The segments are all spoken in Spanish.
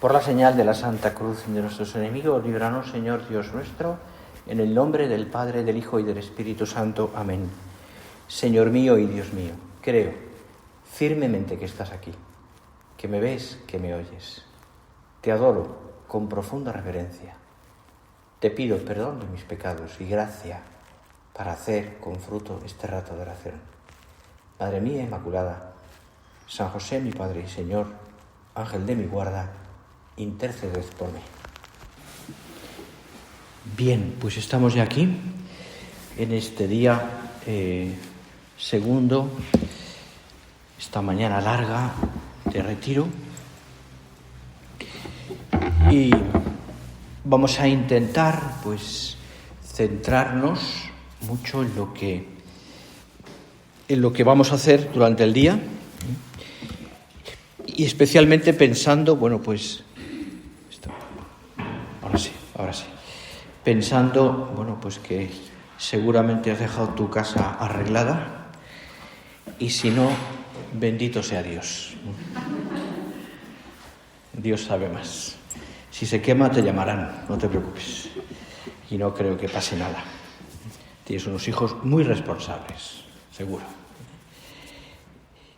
Por la señal de la Santa Cruz de nuestros enemigos, líbranos, Señor Dios nuestro, en el nombre del Padre, del Hijo y del Espíritu Santo. Amén. Señor mío y Dios mío, creo firmemente que estás aquí, que me ves, que me oyes. Te adoro con profunda reverencia. Te pido perdón de mis pecados y gracia para hacer con fruto este rato de oración. Madre mía Inmaculada, San José mi Padre y Señor, Ángel de mi guarda, interceded por mí. Bien, pues estamos ya aquí, en este día segundo, esta mañana larga de retiro, y vamos a intentar, pues, centrarnos mucho en lo que vamos a hacer durante el día, y especialmente pensando, bueno, pues, ahora sí, pensando, bueno, pues que seguramente has dejado tu casa arreglada, y si no, bendito sea Dios. Dios sabe más. Si se quema te llamarán, no te preocupes. Y no creo que pase nada. Tienes unos hijos muy responsables, seguro.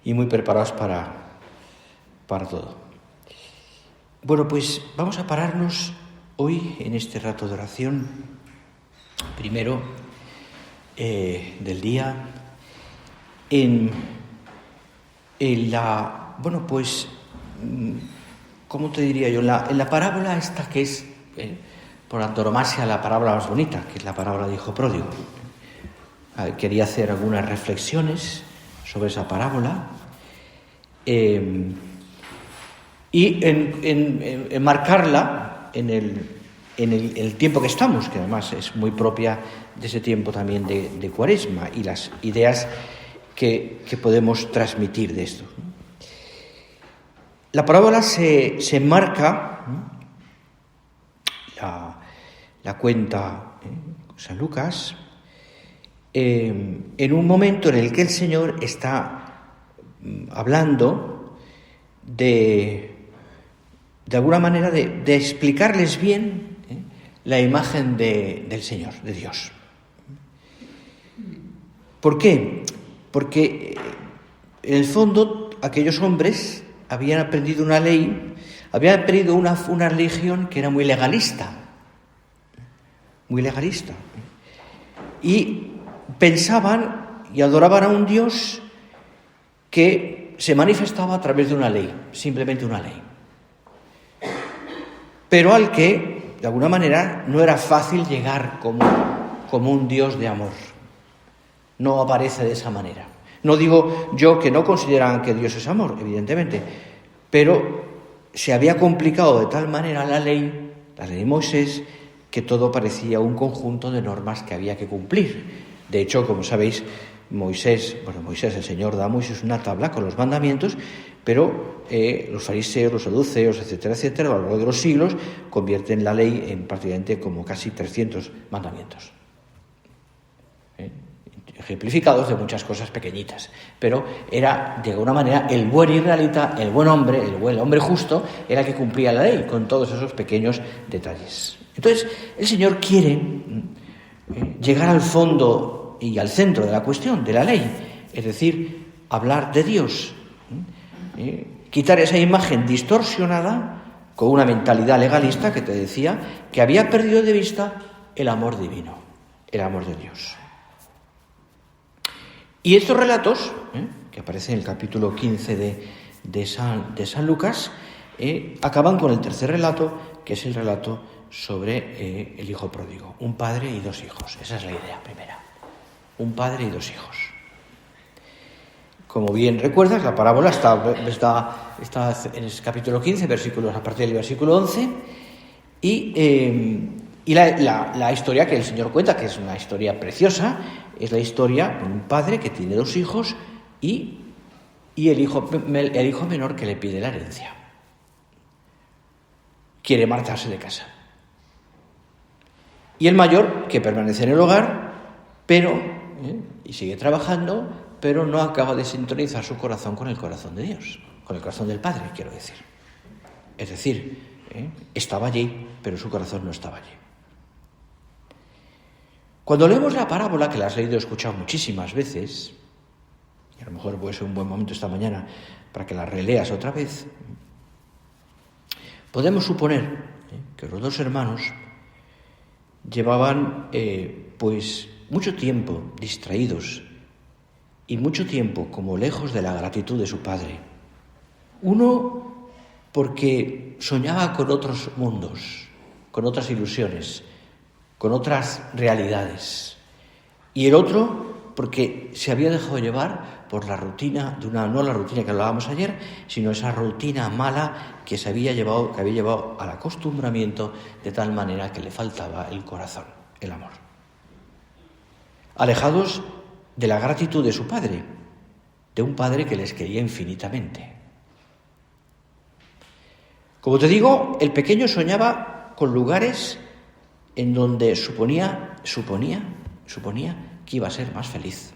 Y muy preparados para todo. Bueno, pues vamos a pararnos hoy en este rato de oración, primero del día, en la, bueno, pues, ¿cómo te diría yo? En la parábola esta que es, por antonomasia, la parábola más bonita, que es la parábola de hijo pródigo. Quería hacer algunas reflexiones sobre esa parábola y enmarcarla en el tiempo que estamos, que además es muy propia de ese tiempo también de Cuaresma, y las ideas que podemos transmitir de esto. La parábola se enmarca, la cuenta San Lucas, en un momento en el que el Señor está hablando de alguna manera de explicarles bien la imagen del Señor, de Dios. ¿Por qué? Porque en el fondo aquellos hombres habían aprendido una ley, habían aprendido una religión que era muy legalista, y pensaban y adoraban a un Dios que se manifestaba a través de una ley, simplemente una ley, pero al que, de alguna manera, no era fácil llegar como un Dios de amor. No aparece de esa manera. No digo yo que no consideraban que Dios es amor, evidentemente, pero se había complicado de tal manera la ley de Moisés, que todo parecía un conjunto de normas que había que cumplir. De hecho, como sabéis, Moisés, el Señor da a Moisés una tabla con los mandamientos, pero los fariseos, los saduceos, etcétera, a lo largo de los siglos, convierten la ley en prácticamente como casi 300 mandamientos. Ejemplificados de muchas cosas pequeñitas, pero era de alguna manera el buen israelita, el buen hombre justo, era el que cumplía la ley con todos esos pequeños detalles. Entonces, el Señor quiere llegar al fondo y al centro de la cuestión, de la ley, es decir, hablar de Dios, quitar esa imagen distorsionada con una mentalidad legalista que te decía que había perdido de vista el amor divino, el amor de Dios. Y estos relatos, que aparecen en el capítulo 15 de San Lucas, acaban con el tercer relato, que es el relato sobre el hijo pródigo. Un padre y dos hijos. Esa es la idea primera. Un padre y dos hijos. Como bien recuerdas, la parábola está en el capítulo 15, a partir del versículo 11, y la historia que el Señor cuenta, que es una historia preciosa, es la historia de un padre que tiene dos hijos y el hijo menor que le pide la herencia. Quiere marcharse de casa. Y el mayor, que permanece en el hogar, y sigue trabajando, pero no acaba de sintonizar su corazón con el corazón de Dios, con el corazón del Padre, quiero decir. Es decir, estaba allí, pero su corazón no estaba allí. Cuando leemos la parábola, que la has leído y escuchado muchísimas veces, y a lo mejor puede ser un buen momento esta mañana para que la releas otra vez, podemos suponer que los dos hermanos llevaban pues mucho tiempo distraídos y mucho tiempo como lejos de la gratitud de su padre. Uno porque soñaba con otros mundos, con otras ilusiones, con otras realidades. Y el otro porque se había dejado llevar por la rutina no la rutina que hablábamos ayer, sino esa rutina mala que había llevado al acostumbramiento, de tal manera que le faltaba el corazón, el amor. Alejados de la gratitud de su padre, de un padre que les quería infinitamente. Como te digo, el pequeño soñaba con lugares en donde suponía que iba a ser más feliz.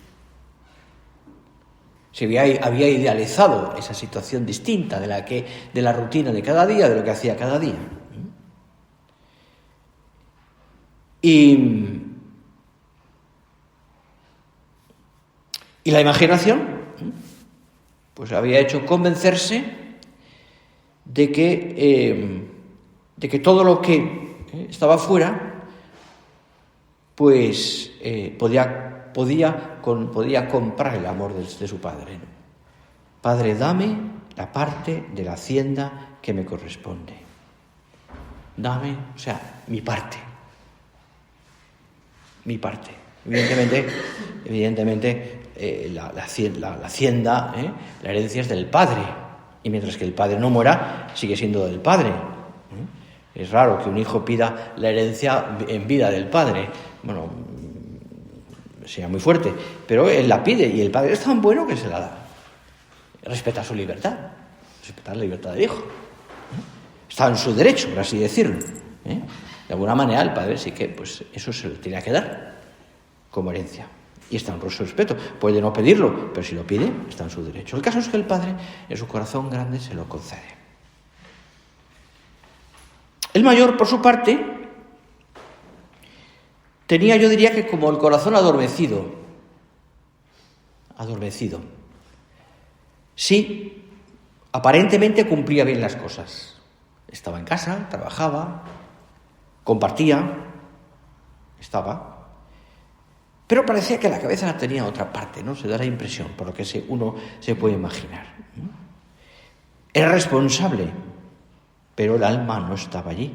Se había idealizado esa situación distinta de la rutina de cada día, de lo que hacía cada día. Y la imaginación pues había hecho convencerse de que todo lo que estaba fuera pues podía comprar el amor de su padre. Padre, dame la parte de la hacienda que me corresponde. Dame, mi parte. Mi parte. Evidentemente, la hacienda, la herencia es del padre. Y mientras que el padre no muera, sigue siendo del padre. Es raro que un hijo pida la herencia en vida del padre. Bueno, sería muy fuerte, pero él la pide y el padre es tan bueno que se la da. Respeta su libertad, respetar la libertad del hijo. Está en su derecho, por así decirlo. De alguna manera el padre sí que pues eso se lo tenía que dar como herencia. Y está en su respeto. Puede no pedirlo, pero si lo pide, está en su derecho. El caso es que el padre, en su corazón grande, se lo concede. El mayor, por su parte, tenía, yo diría que como el corazón adormecido. Sí, aparentemente cumplía bien las cosas. Estaba en casa, trabajaba, compartía, pero parecía que la cabeza la tenía otra parte, ¿no? Se da la impresión, por lo que uno se puede imaginar. Era responsable, pero el alma no estaba allí.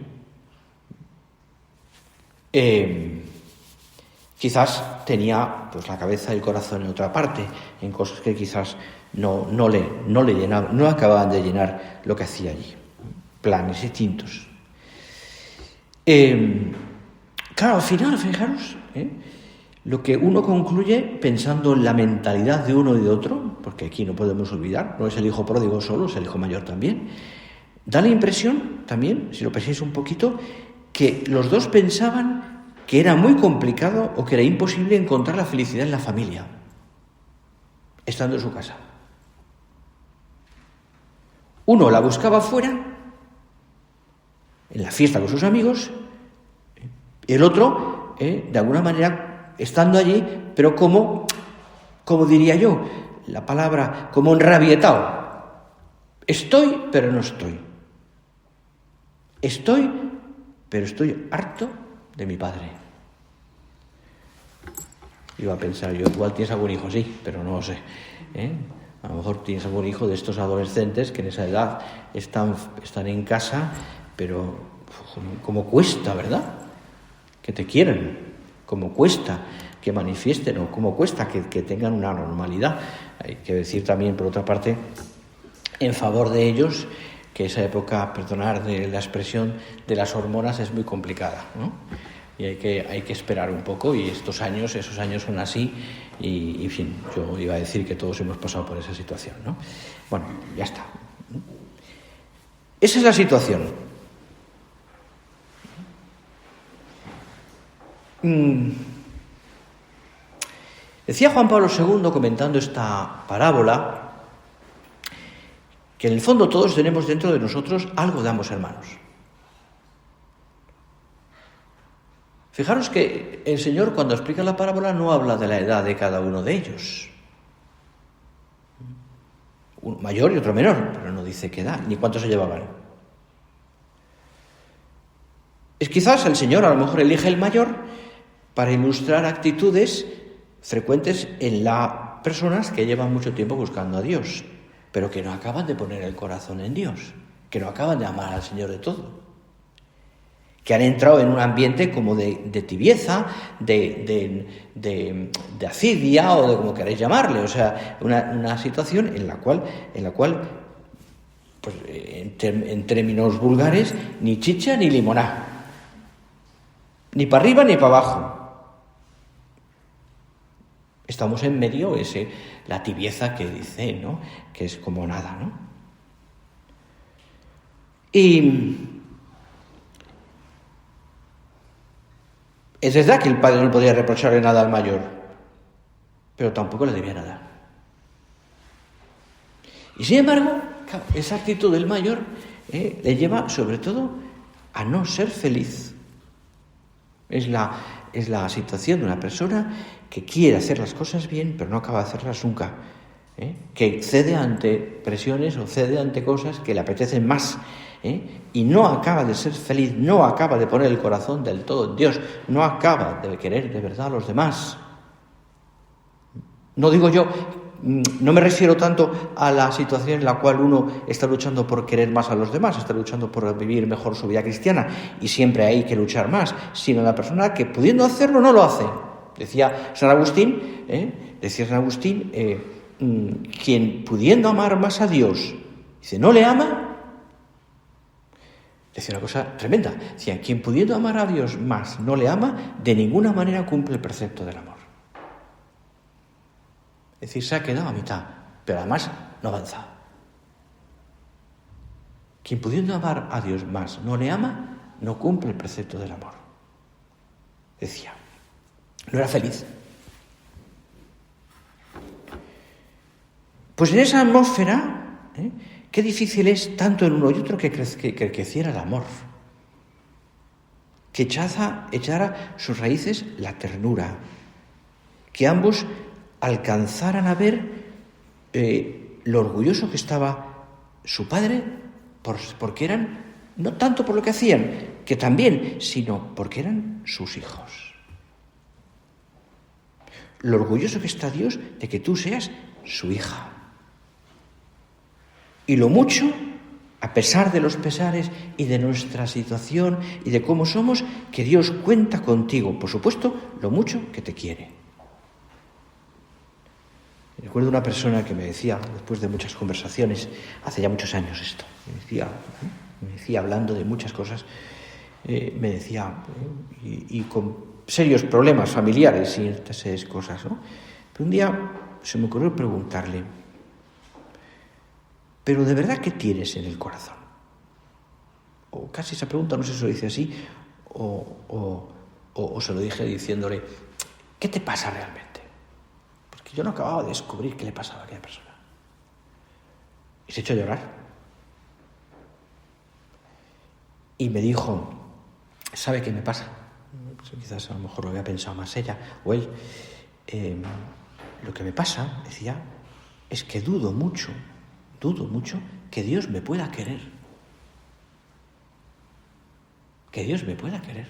Quizás tenía pues la cabeza y el corazón en otra parte, en cosas que quizás no le llenaban, no acababan de llenar lo que hacía allí. Planes distintos. Claro, al final, fijaros, lo que uno concluye pensando en la mentalidad de uno y de otro, porque aquí no podemos olvidar, no es el hijo pródigo solo, es el hijo mayor también, da la impresión también, si lo pensáis un poquito, que los dos pensaban que era muy complicado o que era imposible encontrar la felicidad en la familia, estando en su casa. Uno la buscaba fuera, en la fiesta con sus amigos, y el otro, de alguna manera, estando allí, pero como diría yo, la palabra, como enrabietado. Estoy, pero no estoy. Estoy, pero estoy harto de mi padre. Iba a pensar yo, igual tienes algún hijo, sí, pero no lo sé. A lo mejor tienes algún hijo de estos adolescentes que en esa edad están en casa, pero como cuesta, ¿verdad? Que te quieran, como cuesta que manifiesten o como cuesta que tengan una normalidad. Hay que decir también, por otra parte, en favor de ellos, que esa época, perdonar de la expresión, de las hormonas es muy complicada, ¿no? Y hay que esperar un poco, y esos años son así, y en fin, yo iba a decir que todos hemos pasado por esa situación, ¿no? Bueno, ya está. Esa es la situación. Decía Juan Pablo II, comentando esta parábola, que en el fondo todos tenemos dentro de nosotros algo de ambos hermanos. Fijaros que el Señor, cuando explica la parábola, no habla de la edad de cada uno de ellos. Uno mayor y otro menor, pero no dice qué edad, ni cuánto se llevaban. Es quizás el Señor a lo mejor elige el mayor para ilustrar actitudes frecuentes en las personas que llevan mucho tiempo buscando a Dios, pero que no acaban de poner el corazón en Dios, que no acaban de amar al Señor de todo, que han entrado en un ambiente como de tibieza, de asidia o de como queráis llamarle, o sea, una situación en la cual pues, en términos vulgares, ni chicha ni limoná, ni para arriba ni para abajo. Estamos en medio, la tibieza que dice, ¿no?, que es como nada, ¿no? Y es verdad que el padre no podía reprocharle nada al mayor, pero tampoco le debía nada. Y sin embargo, esa actitud del mayor le lleva sobre todo a no ser feliz. Es la situación de una persona que quiere hacer las cosas bien, pero no acaba de hacerlas nunca. Que cede ante presiones o cede ante cosas que le apetecen más. Y no acaba de ser feliz, no acaba de poner el corazón del todo en Dios, no acaba de querer de verdad a los demás. No digo yo, no me refiero tanto a la situación en la cual uno está luchando por querer más a los demás, está luchando por vivir mejor su vida cristiana y siempre hay que luchar más, sino la persona que pudiendo hacerlo no lo hace. Decía San Agustín, quien pudiendo amar más a Dios, dice, no le ama, decía una cosa tremenda, decía, quien pudiendo amar a Dios más no le ama, de ninguna manera cumple el precepto del amor. Es decir, se ha quedado a mitad, pero además no avanza. Quien pudiendo amar a Dios más no le ama, no cumple el precepto del amor. Decía, no era feliz. Pues en esa atmósfera, qué difícil es tanto en uno y otro que creciera el amor, que echara sus raíces la ternura, que ambos alcanzaran a ver lo orgulloso que estaba su padre porque eran, no tanto por lo que hacían, que también, sino porque eran sus hijos. Lo orgulloso que está Dios de que tú seas su hija. Y lo mucho, a pesar de los pesares y de nuestra situación y de cómo somos, que Dios cuenta contigo. Por supuesto, lo mucho que te quiere. Recuerdo una persona que me decía, después de muchas conversaciones, hace ya muchos años esto, me decía hablando de muchas cosas, me decía, y con serios problemas familiares y esas cosas, ¿no? Pero un día se me ocurrió preguntarle, ¿pero de verdad qué tienes en el corazón? O casi esa pregunta, no sé si lo dice así, o se lo dije diciéndole, ¿qué te pasa realmente? Porque yo no acababa de descubrir qué le pasaba a aquella persona. Y se echó a llorar. Y me dijo, ¿sabe qué me pasa? Pues quizás a lo mejor lo había pensado más ella o él. Lo que me pasa, decía, es que dudo mucho que Dios me pueda querer. Que Dios me pueda querer.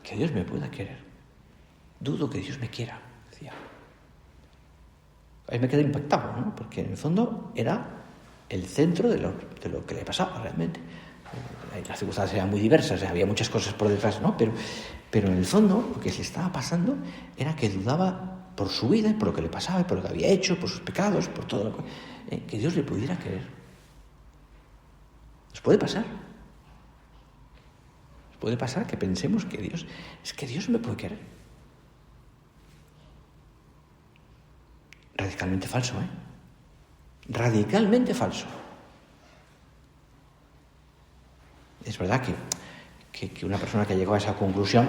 Que Dios me pueda querer. Dudo que Dios me quiera, decía. Ahí me quedé impactado, ¿no? Porque en el fondo era el centro de lo que le pasaba realmente. Las circunstancias eran muy diversas, había muchas cosas por detrás, ¿no? Pero en el fondo lo que le estaba pasando era que dudaba por su vida, por lo que le pasaba, por lo que había hecho, por sus pecados, por todo lo que Dios le pudiera querer. ¿Nos puede pasar? ¿Nos puede pasar que pensemos que Dios me puede querer? Radicalmente falso, Radicalmente falso. Es verdad que una persona que llegó a esa conclusión,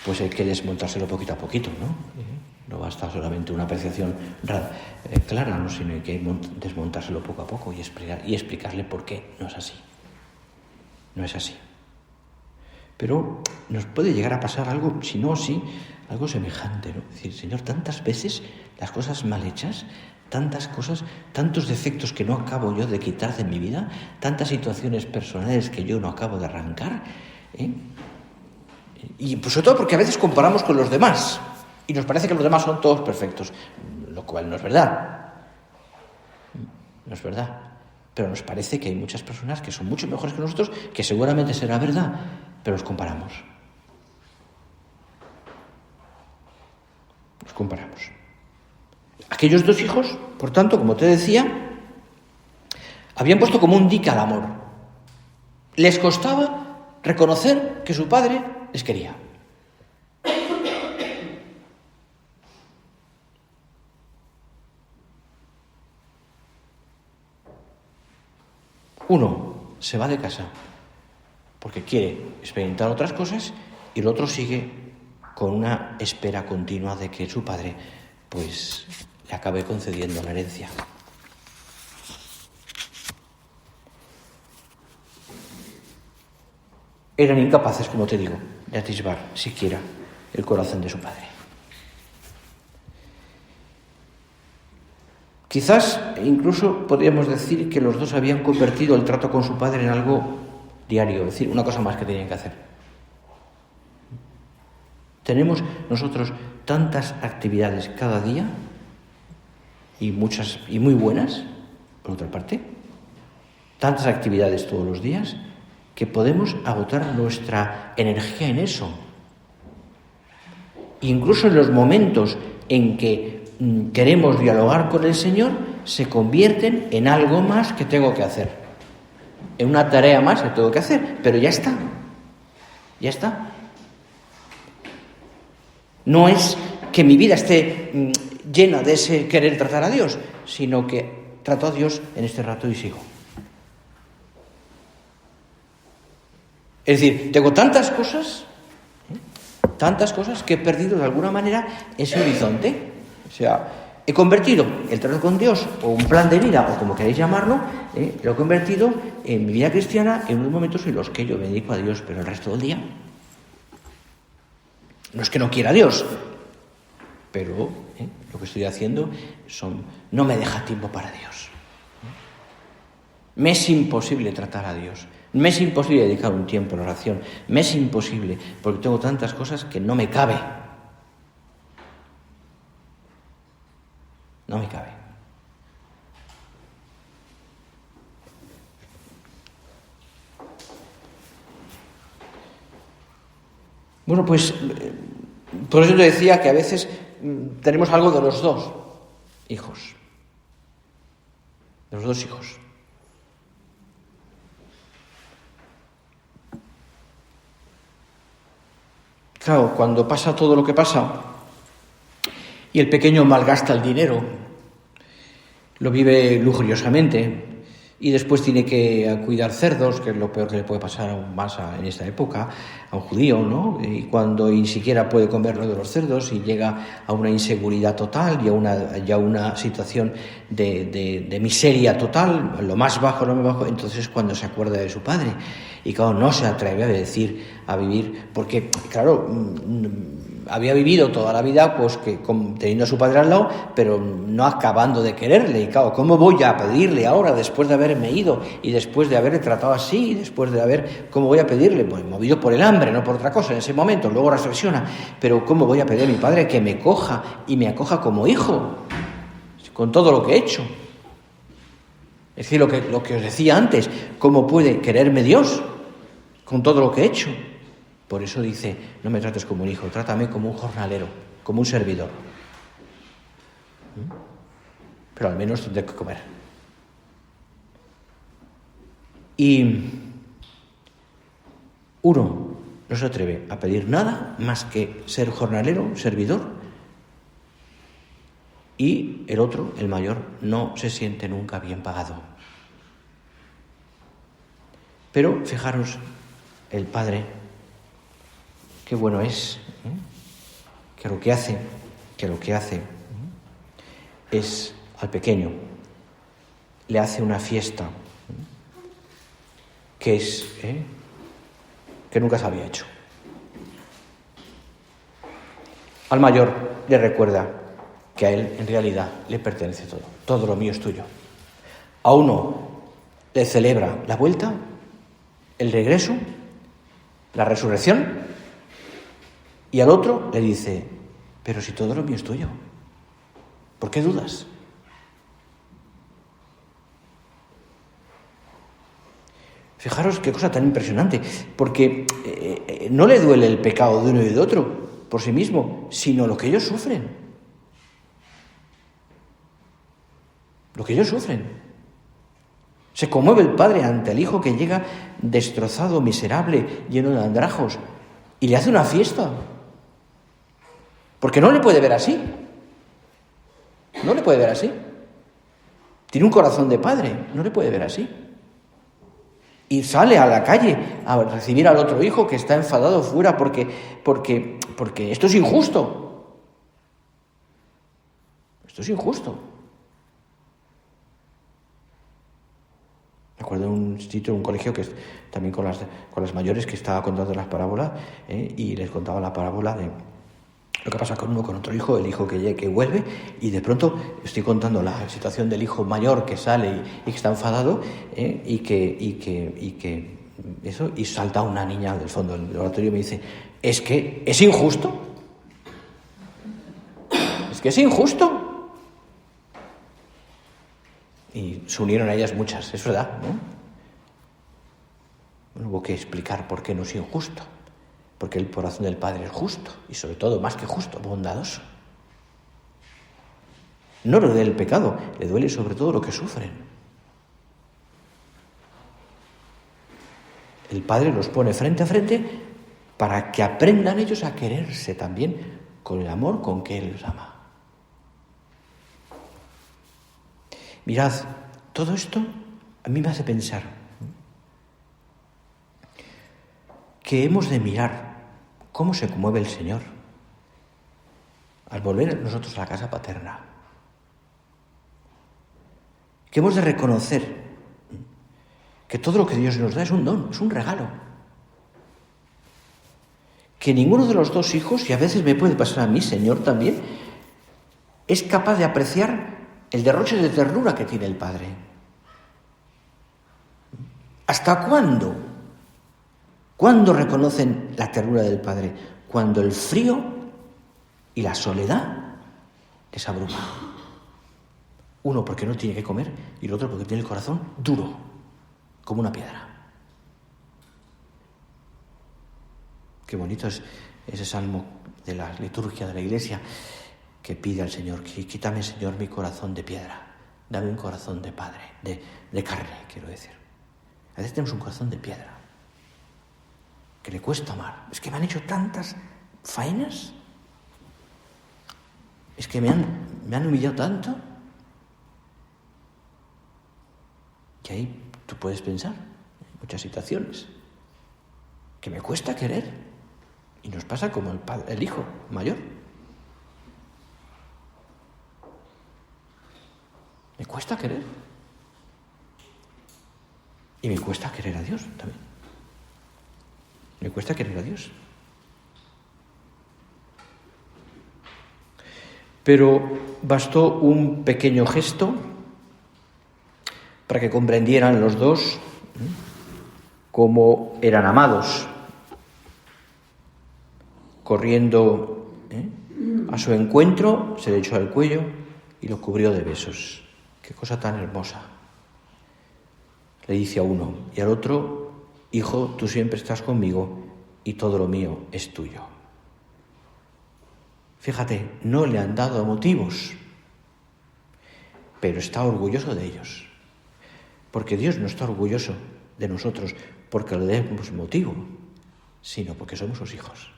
pues hay que desmontárselo poquito a poquito, ¿no? No basta solamente una apreciación clara, ¿no? Sino que hay que desmontárselo poco a poco y explicarle por qué no es así. No es así. Pero nos puede llegar a pasar algo, si no, sí, algo semejante, ¿no? Es decir, Señor, tantas veces las cosas mal hechas, tantas cosas, tantos defectos que no acabo yo de quitar de mi vida, tantas situaciones personales que yo no acabo de arrancar, y pues sobre todo porque a veces comparamos con los demás y nos parece que los demás son todos perfectos, lo cual no es verdad. No es verdad. Pero nos parece que hay muchas personas que son mucho mejores que nosotros, que seguramente será verdad, pero los comparamos. Los comparamos. Aquellos dos hijos, por tanto, como te decía, habían puesto como un dique al amor. Les costaba reconocer que su padre les quería. Uno se va de casa porque quiere experimentar otras cosas y el otro sigue con una espera continua de que su padre pues le acabe concediendo la herencia. Eran incapaces, como te digo, de atisbar siquiera el corazón de su padre. Quizás incluso podríamos decir que los dos habían convertido el trato con su padre en algo diario, es decir, una cosa más que tenían que hacer. Tenemos nosotros tantas actividades cada día, y muchas y muy buenas, por otra parte, tantas actividades todos los días, que podemos agotar nuestra energía en eso. Incluso en los momentos en que queremos dialogar con el Señor, se convierten en algo más que tengo que hacer, en una tarea más que tengo que hacer, pero ya está. No es que mi vida esté llena de ese querer tratar a Dios, sino que trato a Dios en este rato y sigo. Es decir, tengo tantas cosas que he perdido de alguna manera ese horizonte. O sea, he convertido el trato con Dios, o un plan de vida, o como queréis llamarlo, lo he convertido en mi vida cristiana en unos momentos en los que yo me dedico a Dios, pero el resto del día no es que no quiera a Dios, pero lo que estoy haciendo no me deja tiempo para Dios. Me es imposible tratar a Dios. Me es imposible dedicar un tiempo a la oración. Me es imposible, porque tengo tantas cosas que no me cabe. No me cabe. Bueno, pues por eso te decía que a veces tenemos algo de los dos hijos. De los dos hijos. Claro, cuando pasa todo lo que pasa y el pequeño malgasta el dinero, lo vive lujuriosamente y después tiene que cuidar cerdos, que es lo peor que le puede pasar aún más en esta época a un judío, ¿no? Y cuando ni siquiera puede comer lo de los cerdos y llega a una inseguridad total y a una situación de miseria total, lo más bajo, entonces es cuando se acuerda de su padre. Y claro, no se atreve a vivir, porque claro, había vivido toda la vida pues teniendo a su padre al lado, pero no acabando de quererle. Y claro, ¿cómo voy a pedirle ahora, después de haberme ido y después de haberle tratado así, y después de cómo voy a pedirle? Pues movido por el hambre, no por otra cosa en ese momento. Luego reflexiona, pero ¿cómo voy a pedir a mi padre que me coja y me acoja como hijo con todo lo que he hecho? Es decir, lo que os decía antes, ¿cómo puede quererme Dios con todo lo que he hecho? Por eso dice, no me trates como un hijo, trátame como un jornalero, como un servidor. Pero al menos tendré que comer. Y uno no se atreve a pedir nada más que ser jornalero, servidor, y el otro, el mayor, no se siente nunca bien pagado. Pero fijaros, el padre qué bueno es que lo que hace es al pequeño, le hace una fiesta que nunca se había hecho. Al mayor le recuerda que a él en realidad le pertenece todo lo mío es tuyo. A uno le celebra la vuelta, el regreso, la resurrección, y al otro le dice, pero si todo lo mío es tuyo, ¿por qué dudas? Fijaros qué cosa tan impresionante, porque no le duele el pecado de uno y de otro por sí mismo, sino lo que ellos sufren. Lo que ellos sufren. Se conmueve el padre ante el hijo que llega destrozado, miserable, lleno de andrajos, y le hace una fiesta. Porque no le puede ver así. No le puede ver así. Tiene un corazón de padre, no le puede ver así. Y sale a la calle a recibir al otro hijo que está enfadado fuera porque esto es injusto. Esto es injusto. Me acuerdo de un sitio, un colegio que también con las mayores que estaba contando las parábolas y les contaba la parábola de lo que pasa con uno con otro hijo, el hijo que vuelve, y de pronto estoy contando la situación del hijo mayor que sale y que está enfadado y salta una niña del fondo del oratorio y me dice, es que es injusto. Es que es injusto. Y se unieron a ellas muchas, es verdad, ¿no? Bueno, hubo que explicar por qué no es injusto. Porque el corazón del Padre es justo, y sobre todo, más que justo, bondadoso. No le duele el pecado, le duele sobre todo lo que sufren. El Padre los pone frente a frente para que aprendan ellos a quererse también con el amor con que Él los ama. Mirad, todo esto a mí me hace pensar que hemos de mirar cómo se conmueve el Señor al volver nosotros a la casa paterna. Que hemos de reconocer que todo lo que Dios nos da es un don, es un regalo. Que ninguno de los dos hijos, y a veces me puede pasar a mí, Señor, también, es capaz de apreciar el derroche de ternura que tiene el Padre. ¿Hasta cuándo? ¿Cuándo reconocen la ternura del Padre? Cuando el frío y la soledad les abruma. Uno porque no tiene que comer y el otro porque tiene el corazón duro, como una piedra. Qué bonito es ese salmo de la liturgia de la Iglesia que pide al Señor, quítame, Señor, mi corazón de piedra, dame un corazón de padre, de carne, quiero decir. A veces tenemos un corazón de piedra, que le cuesta amar. Es que me han hecho tantas faenas, es que me han humillado tanto, que ahí tú puedes pensar en muchas situaciones, que me cuesta querer, y nos pasa como el hijo mayor. Me cuesta querer. Y me cuesta querer a Dios también. Me cuesta querer a Dios. Pero bastó un pequeño gesto para que comprendieran los dos cómo eran amados. Corriendo a su encuentro, se le echó al cuello y lo cubrió de besos. Qué cosa tan hermosa. Le dice a uno y al otro, hijo, tú siempre estás conmigo y todo lo mío es tuyo. Fíjate, no le han dado motivos, pero está orgulloso de ellos. Porque Dios no está orgulloso de nosotros porque le demos motivo, sino porque somos sus hijos.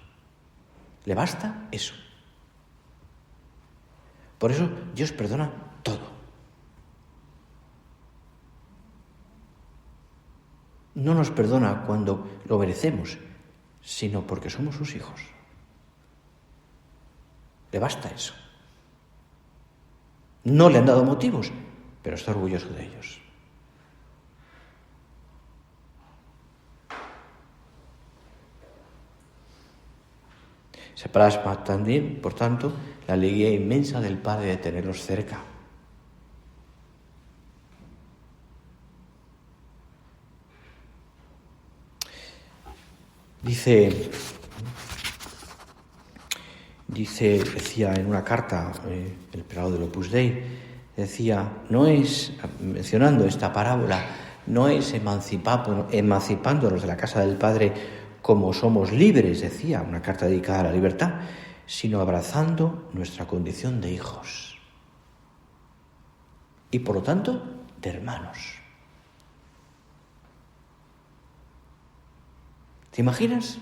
Le basta eso. Por eso Dios perdona todo. No nos perdona cuando lo merecemos, sino porque somos sus hijos. Le basta eso. No le han dado motivos, pero está orgulloso de ellos. Se plasma también, por tanto, la alegría inmensa del Padre de tenerlos cerca. Decía en una carta el prelado del Opus Dei, decía, mencionando esta parábola, no es emancipándonos de la casa del Padre como somos libres, decía, una carta dedicada a la libertad, sino abrazando nuestra condición de hijos y, por lo tanto, de hermanos. ¿Te imaginas?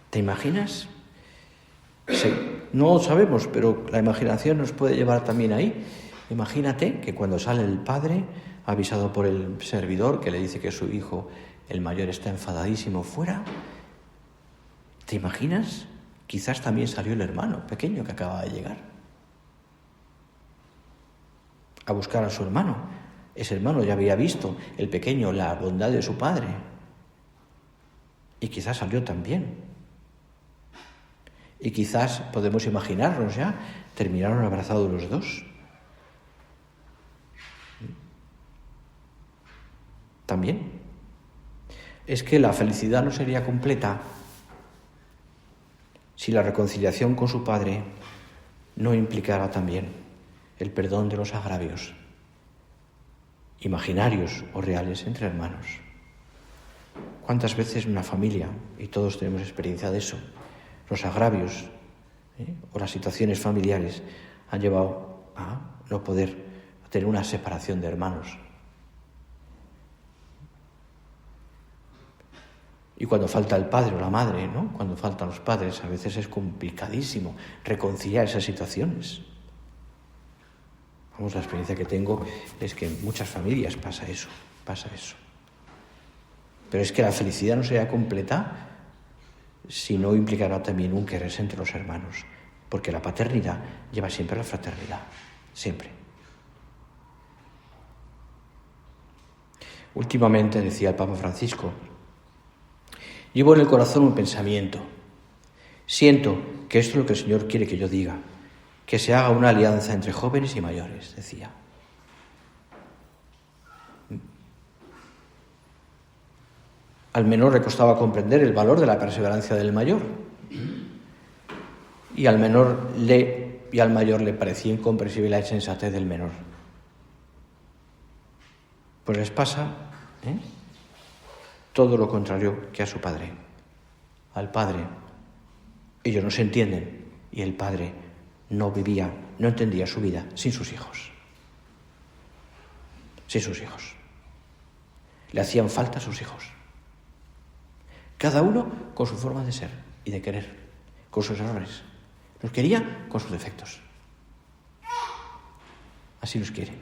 ¿Te imaginas? Sí, no lo sabemos, pero la imaginación nos puede llevar también ahí. Imagínate que cuando sale el padre, avisado por el servidor, que le dice que su hijo, el mayor, está enfadadísimo fuera. ¿Te imaginas? Quizás también salió el hermano pequeño que acaba de llegar a buscar a su hermano. Ese hermano ya había visto, el pequeño, la bondad de su padre. Y quizás salió también. Y quizás podemos imaginarnos ya, terminaron abrazados los dos. También. Es que la felicidad no sería completa si la reconciliación con su padre no implicara también el perdón de los agravios, imaginarios o reales, entre hermanos. ¿Cuántas veces en una familia, y todos tenemos experiencia de eso, los agravios o las situaciones familiares han llevado a no poder tener una separación de hermanos? Y cuando falta el padre o la madre, ¿no? Cuando faltan los padres, a veces es complicadísimo reconciliar esas situaciones. Vamos, la experiencia que tengo es que en muchas familias pasa eso. Pero es que la felicidad no sería completa si no implicara también un quererse entre los hermanos, porque la paternidad lleva siempre a la fraternidad, siempre. Últimamente, decía el Papa Francisco, llevo en el corazón un pensamiento. Siento que esto es lo que el Señor quiere que yo diga, que se haga una alianza entre jóvenes y mayores, decía. Al menor le costaba comprender el valor de la perseverancia del mayor. Y al mayor le parecía incomprensible la insensatez del menor. Pues les pasa todo lo contrario que a su padre. Al padre, ellos no se entienden, y el padre no entendía su vida sin sus hijos. Sin sus hijos. Le hacían falta a sus hijos. Cada uno con su forma de ser y de querer, con sus errores. Los quería con sus defectos. Así los quiere.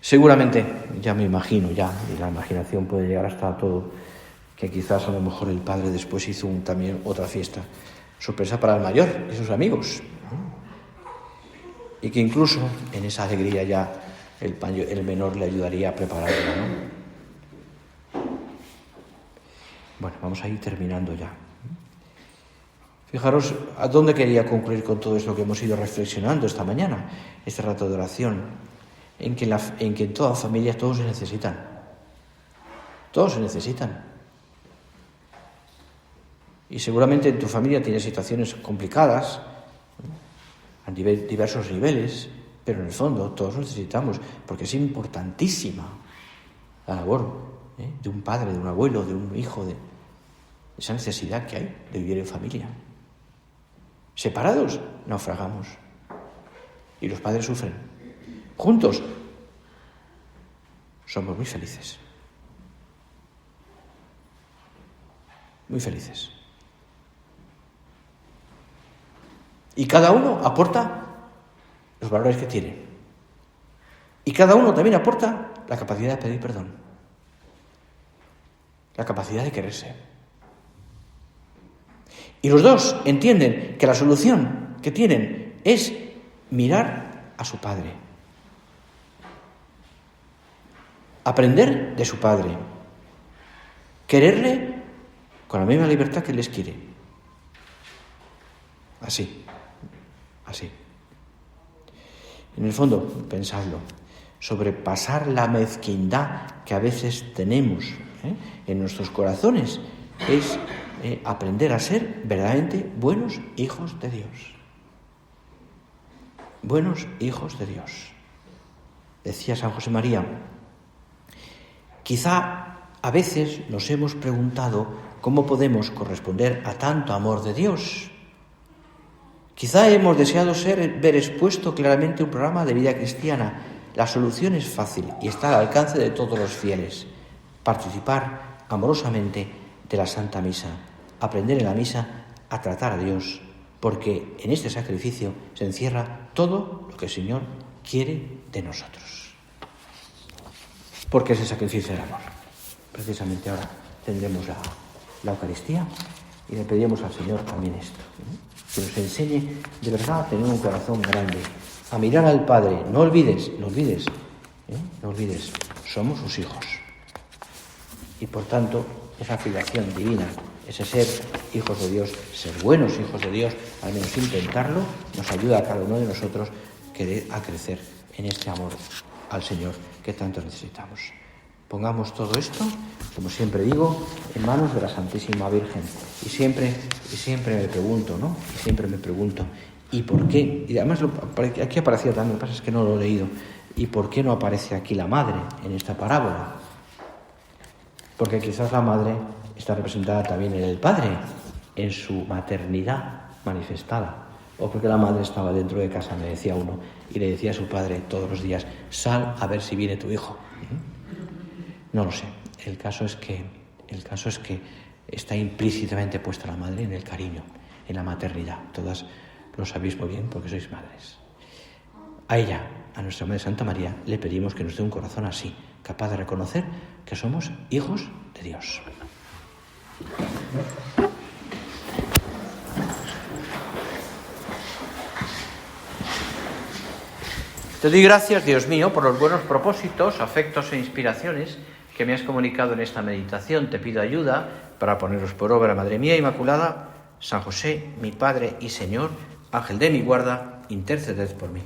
Seguramente, ya me imagino, y la imaginación puede llegar hasta todo, que quizás a lo mejor el padre después hizo también otra fiesta sorpresa para el mayor y sus amigos, ¿no? Y que incluso en esa alegría ya el menor le ayudaría a prepararla, ¿no? Bueno, vamos a ir terminando ya. Fijaros a dónde quería concluir con todo esto que hemos ido reflexionando esta mañana, este rato de oración, en que en toda familia todos se necesitan. Todos se necesitan. Y seguramente en tu familia tienes situaciones complicadas, a diversos niveles, pero en el fondo todos necesitamos, porque es importantísima la labor de un padre, de un abuelo, de un hijo, de esa necesidad que hay de vivir en familia. Separados, naufragamos. Y los padres sufren. Juntos, somos muy felices. Muy felices. Y cada uno aporta los valores que tiene. Y cada uno también aporta la capacidad de pedir perdón, la capacidad de quererse. Y los dos entienden que la solución que tienen es mirar a su padre, aprender de su padre, quererle con la misma libertad que él les quiere. Así. En el fondo, pensadlo, sobrepasar la mezquindad que a veces tenemos en nuestros corazones es aprender a ser verdaderamente buenos hijos de Dios. Buenos hijos de Dios. Decía San José María, quizá a veces nos hemos preguntado cómo podemos corresponder a tanto amor de Dios. Quizá hemos deseado ver expuesto claramente un programa de vida cristiana. La solución es fácil y está al alcance de todos los fieles. Participar amorosamente de la Santa Misa. Aprender en la misa a tratar a Dios, porque en este sacrificio se encierra todo lo que el Señor quiere de nosotros. Porque es el sacrificio del amor. Precisamente ahora tendremos la Eucaristía y le pedimos al Señor también esto, que nos enseñe de verdad a tener un corazón grande, a mirar al Padre. No olvides, somos sus hijos. Y por tanto, esa filiación divina, ese ser hijos de Dios, ser buenos hijos de Dios, al menos intentarlo, nos ayuda a cada uno de nosotros a crecer en este amor al Señor que tanto necesitamos. Pongamos todo esto, como siempre digo, en manos de la Santísima Virgen. Y siempre me pregunto, ¿y por qué? Y además aquí aparecía también, lo que pasa es que no lo he leído. ¿Y por qué no aparece aquí la madre en esta parábola? Porque quizás la madre está representada también en el padre, en su maternidad manifestada. O porque la madre estaba dentro de casa, me decía uno, y le decía a su padre todos los días, sal a ver si viene tu hijo. No lo sé. El caso es que está implícitamente puesta la madre en el cariño, en la maternidad. Todas lo sabéis muy bien porque sois madres. A ella, a nuestra Madre Santa María, le pedimos que nos dé un corazón así, capaz de reconocer que somos hijos de Dios. Te doy gracias, Dios mío, por los buenos propósitos, afectos e inspiraciones que me has comunicado en esta meditación. Te pido ayuda para ponerlos por obra, Madre mía Inmaculada. San José, mi Padre y Señor, Ángel de mi guarda, interceded por mí.